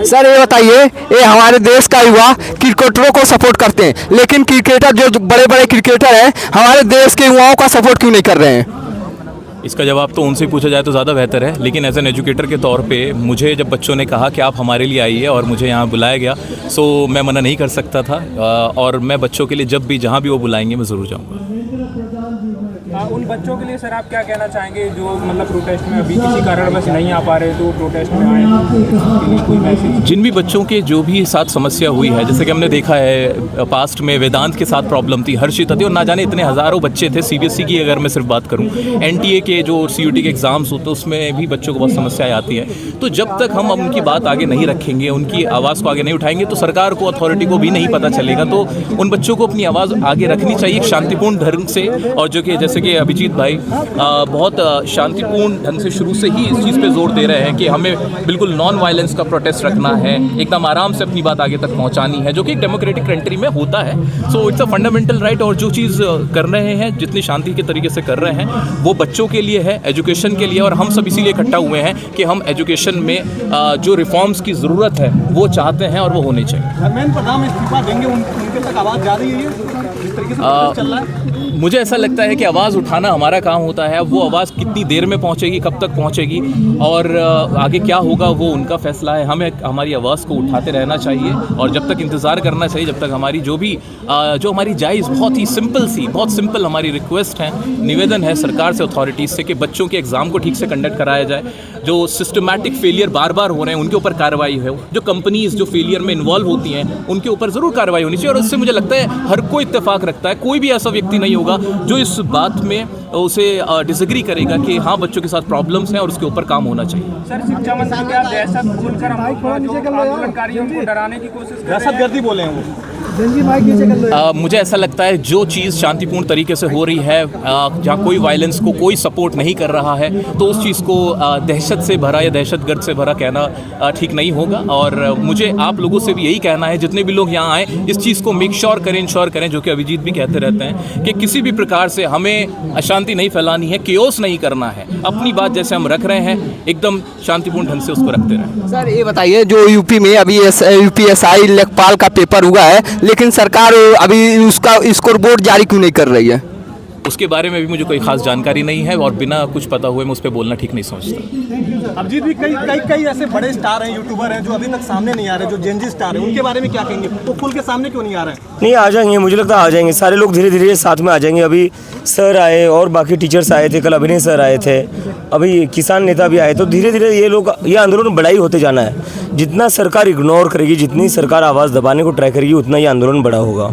Sir ये बताइए, ये हमारे देश का युवा क्रिकेटरों को सपोर्ट करते हैं, लेकिन क्रिकेटर जो बड़े बड़े क्रिकेटर हैं हमारे देश के युवाओं का सपोर्ट क्यों नहीं कर रहे हैं? इसका जवाब तो उनसे पूछा जाए तो ज़्यादा बेहतर है, लेकिन एज एन एजुकेटर के तौर पे मुझे जब बच्चों ने कहा कि आप हमारे लिए आइए और मुझे यहाँ बुलाया गया, सो मैं मना नहीं कर सकता था। और मैं बच्चों के लिए जब भी जहाँ भी वो बुलाएंगे मैं ज़रूर जाऊँगा। उन बच्चों के लिए सर आप क्या कहना चाहेंगे जो मतलब प्रोटेस्ट में अभी किसी कारणवश नहीं आ पा रहे, तो प्रोटेस्ट में आए, कोई मैसेज? जिन भी बच्चों के जो भी साथ समस्या हुई है, जैसे कि हमने देखा है पास्ट में वेदांत के साथ प्रॉब्लम थी, हर्षिता थी, और ना जाने इतने हज़ारों बच्चे थे। सीबीएसई की अगर मैं सिर्फ बात करूँ, एनटीए के जो सीयूटी के एग्ज़ाम्स होते हैं उसमें भी बच्चों को बहुत समस्याएं आती हैं। तो जब तक हम उनकी बात आगे नहीं रखेंगे, उनकी आवाज़ को आगे नहीं उठाएंगे, तो सरकार को, अथॉरिटी को भी नहीं पता चलेगा। तो उन बच्चों को अपनी आवाज़ आगे रखनी चाहिए शांतिपूर्ण ढंग से, और जो कि जैसे कि अभिजीत भाई बहुत शांतिपूर्ण ढंग से शुरू से ही इस चीज़ पे जोर दे रहे हैं कि हमें बिल्कुल नॉन वायलेंस का प्रोटेस्ट रखना है, एकदम आराम से अपनी बात आगे तक पहुंचानी है, जो कि एक डेमोक्रेटिक कंट्री में होता है। So it's a fundamental right. और जो चीज़ कर रहे हैं, जितनी शांति के तरीके से कर रहे हैं, वो बच्चों के लिए है, एजुकेशन के लिए, और हम सब इसीलिए इकट्ठा हुए हैं कि हम एजुकेशन में जो रिफॉर्म्स की ज़रूरत है वो चाहते हैं और वो होने चाहिए। धर्मेंद्र प्रधान इस्तीफा देंगे, उनके तक आवाज़ जा रही है जिस तरीके से चल रहा है? मुझे ऐसा लगता है कि आवाज़ उठाना हमारा काम होता है। अब वो आवाज़ कितनी देर में पहुंचेगी, कब तक पहुंचेगी, और आगे क्या होगा वो उनका फैसला है। हमें हमारी आवाज़ को उठाते रहना चाहिए और जब तक इंतज़ार करना चाहिए, जब तक हमारी जो हमारी जायज़, बहुत ही बहुत सिंपल हमारी रिक्वेस्ट है, निवेदन है सरकार से, अथॉरिटीज़ से, कि बच्चों के एग्ज़ाम को ठीक से कंडक्ट कराया जाए। जो सिस्टमैटिक फेलियर बार बार हो रहे हैं उनके ऊपर कार्रवाई हो। जो कंपनीज़ जो फेलियर में इन्वॉल्व होती हैं उनके ऊपर ज़रूर कार्रवाई होनी चाहिए। और उससे मुझे लगता है हर कोई इत्तेफाक रखता है, कोई भी ऐसा व्यक्ति नहीं होगा जो इस बात में उसे डिसएग्री करेगा कि हाँ बच्चों के साथ प्रॉब्लम्स हैं और उसके ऊपर काम होना चाहिए। सर शिक्षा मंत्री क्या दहशत बोलकर आंदोलनकारियों को डराने की कोशिश कर रहे हैं? दहशतगर्दी बोले हैं वो। मुझे ऐसा लगता है जो चीज़ शांतिपूर्ण तरीके से हो रही है, जहाँ कोई वायलेंस को कोई सपोर्ट नहीं कर रहा है, तो उस चीज़ को दहशत से भरा या दहशतगर्द से भरा कहना ठीक नहीं होगा। और मुझे आप लोगों से भी यही कहना है, जितने भी लोग यहाँ आए, इस चीज़ को इंश्योर करें, जो कि अभिजीत भी कहते रहते हैं, कि किसी भी प्रकार से हमें अशांति नहीं फैलानी है, केओस नहीं करना है। अपनी बात जैसे हम रख रहे हैं एकदम शांतिपूर्ण ढंग से उसको रखते रहें। सर ये बताइए, जो यूपी में अभी यूपीएसआई लेखपाल का पेपर हुआ है, लेकिन सरकार अभी उसका स्कोर बोर्ड जारी क्यों नहीं कर रही है? उसके बारे में भी मुझे कोई खास जानकारी नहीं है और बिना कुछ पता हुए मैं उस पर बोलना ठीक नहीं समझता। अभिजीत भी कई ऐसे बड़े स्टार हैं, यूट्यूबर हैं, जो अभी तक सामने नहीं आ रहे, जो जेनजी स्टार हैं, उनके बारे में क्या कहेंगे? वो खुल के सामने क्यों नहीं आ रहे हैं? नहीं, आ जाएंगे, मुझे लगता है आ जाएंगे। सारे लोग धीरे धीरे साथ में आ जाएंगे। अभी सर आए और बाकी टीचर्स आए थे, कल अभिनय सर आए थे, अभी किसान नेता भी आए। तो धीरे धीरे ये आंदोलन बड़ा ही होते जाना है। जितना सरकार इग्नोर करेगी, जितनी सरकार आवाज़ दबाने को ट्राई करेगी, उतना ये आंदोलन बड़ा होगा।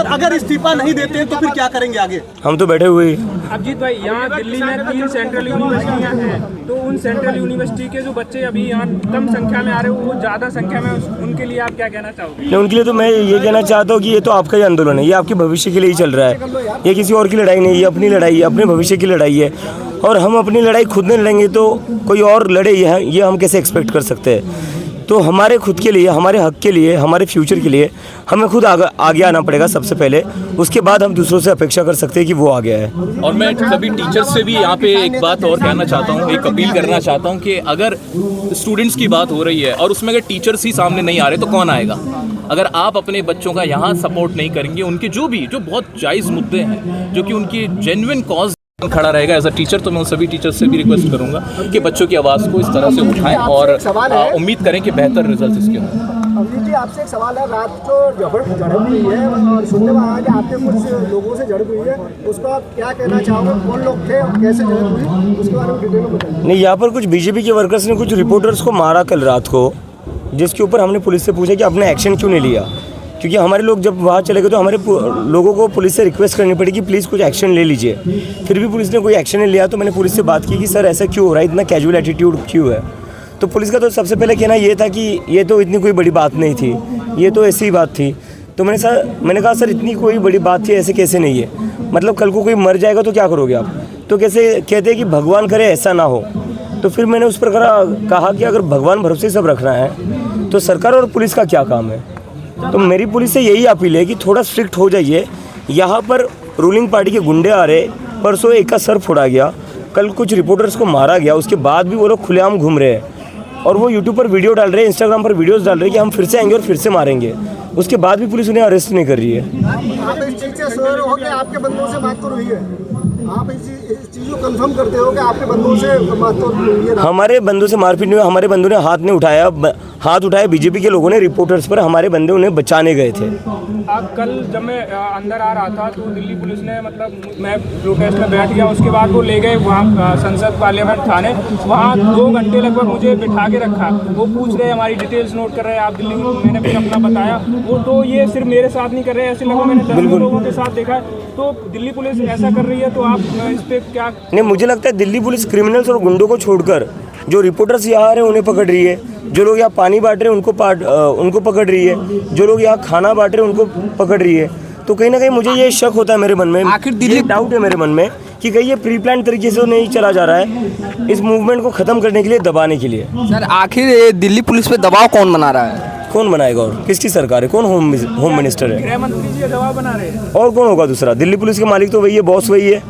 अगर इस्तीफा नहीं देते हैं तो फिर क्या करेंगे आगे? हम तो बैठे हुए। अभिजीत भाई, यहाँ दिल्ली में 3 सेंट्रल यूनिवर्सिटियाँ हैं, तो उन सेंट्रल यूनिवर्सिटी के जो बच्चे अभी यहाँ कम संख्या में आ रहे हो, वो ज़्यादा संख्या में, उनके लिए आप क्या कहना चाहोगे? उनके लिए तो मैं ये कहना चाहता हूँ कि ये तो आपका ही आंदोलन है, ये आपके भविष्य के लिए ही चल रहा है। ये किसी और की लड़ाई नहीं है, ये अपनी लड़ाई है, अपने भविष्य की लड़ाई है। और हम अपनी लड़ाई खुद नहीं लड़ेंगे तो कोई और लड़े, ये हम कैसे एक्सपेक्ट कर सकते हैं? तो हमारे खुद के लिए, हमारे हक के लिए, हमारे फ्यूचर के लिए हमें खुद आगे आना पड़ेगा सबसे पहले। उसके बाद हम दूसरों से अपेक्षा कर सकते हैं कि वो आगे आए। और मैं सभी टीचर्स से भी यहाँ पे एक बात और कहना चाहता हूँ, एक अपील करना चाहता हूँ कि अगर स्टूडेंट्स की बात हो रही है और उसमें अगर टीचर्स ही सामने नहीं आ रहे तो कौन आएगा? अगर आप अपने बच्चों का यहाँ सपोर्ट नहीं करेंगे, उनके जो बहुत जायज़ मुद्दे हैं, जो कि उनकी जेन्युइन कॉज खड़ा रहेगा एज अ टीचर, तो मैं उन सभी टीचर्स से भी रिक्वेस्ट करूंगा कि बच्चों की आवाज़ को इस तरह से उठाएं और उम्मीद करें कि बेहतर रिजल्ट इसके हों। अभिजीत जी, आपसे एक सवाल है। रात जो झड़प हुई है और सुनने में आया कि आपने कुछ लोगों से झड़प हुई है, उसको आप क्या कहना चाहोगे? कौन लोग थे और कैसे झड़प हुई, उसके बारे में डिटेल में बताइए। नहीं, यहाँ पर कुछ बीजेपी के वर्कर्स ने कुछ रिपोर्टर्स को मारा कल रात को, जिसके ऊपर हमने पुलिस से पूछा कि आपने एक्शन क्यों नहीं लिया। क्योंकि हमारे लोग जब वहाँ चले गए तो हमारे लोगों को पुलिस से रिक्वेस्ट करनी पड़ी कि प्लीज़ कुछ एक्शन ले लीजिए। फिर भी पुलिस ने कोई एक्शन नहीं लिया। तो मैंने पुलिस से बात की कि सर ऐसा क्यों हो रहा है, इतना कैजुअल एटीट्यूड क्यों है? तो पुलिस का तो सबसे पहले कहना ये था कि ये तो इतनी कोई बड़ी बात नहीं थी, ये तो ऐसी ही बात थी। तो मैंने कहा सर इतनी कोई बड़ी बात थी ऐसे कैसे नहीं है? मतलब कल को कोई मर जाएगा तो क्या करोगे आप? तो कैसे कहते हैं कि भगवान करे ऐसा ना हो। तो फिर मैंने उस पर कहा कि अगर भगवान भरोसे सब रखना है तो सरकार और पुलिस का क्या काम है? तो मेरी पुलिस से यही अपील है कि थोड़ा स्ट्रिक्ट हो जाइए। यहाँ पर रूलिंग पार्टी के गुंडे आ रहे, परसों एक का सर फोड़ा गया, कल कुछ रिपोर्टर्स को मारा गया, उसके बाद भी वो लोग खुलेआम घूम रहे हैं। और वो यूट्यूब पर वीडियो डाल रहे हैं, इंस्टाग्राम पर वीडियोस डाल रहे हैं कि हम फिर से आएंगे और फिर से मारेंगे। उसके बाद भी पुलिस उन्हें अरेस्ट नहीं कर रही है। आप इस चीज़ से श्योर हो कि आपके बंदों से बात तो हुई है? आप इस चीज़ को कंफर्म करते हो कि आपके बंदों से बात तो हुई है? हमारे बंदों से मारपीट नहीं हुई, हमारे बंदों ने हाथ नहीं उठाया, हाथ उठाया बीजेपी के लोगों ने रिपोर्टर्स पर, हमारे बंदे उन्हें बचाने गए थे। आप कल जब मैं अंदर आ रहा था तो दिल्ली पुलिस ने मतलब मैं प्रोटेस्ट में बैठ गया, उसके बाद वो ले गए वहाँ संसद पार्लियामेंट थाने, वहाँ 2 घंटे लगभग मुझे बिठा के रखा। वो पूछ रहे हमारी डिटेल्स नोट कर रहे हैं, आप दिल्ली, मैंने फिर अपना बताया। वो तो ये सिर्फ मेरे साथ नहीं कर रहे हैं, ऐसे लगा मैंने 10 लोगों के साथ देखा है। तो दिल्ली पुलिस ऐसा कर रही है तो आप इस पर क्या? नहीं, मुझे लगता है दिल्ली पुलिस क्रिमिनल्स और गुंडों को छोड़कर जो रिपोर्टर्स यहाँ आ रहे हैं उन्हें पकड़ रही है, जो लोग यहाँ पानी बांट रहे हैं उनको पकड़ रही है, जो लोग यहाँ खाना बांट रहे हैं उनको पकड़ रही है। तो कहीं ना कहीं मुझे ये शक होता है मेरे मन में, आखिर दिल्ली डाउट है मेरे मन में कि कहीं ये प्री प्लान तरीके से नहीं चला जा रहा है इस मूवमेंट को ख़त्म करने के लिए, दबाने के लिए। सर आखिर ये दिल्ली पुलिस पे दबाव कौन बना रहा है? कौन बनाएगा और किसकी सरकार है? कौन होम मिनिस्टर है? गृह मंत्री जी दबाव बना रहे हैं। और कौन होगा दूसरा? दिल्ली पुलिस के मालिक तो वही है, बॉस वही है।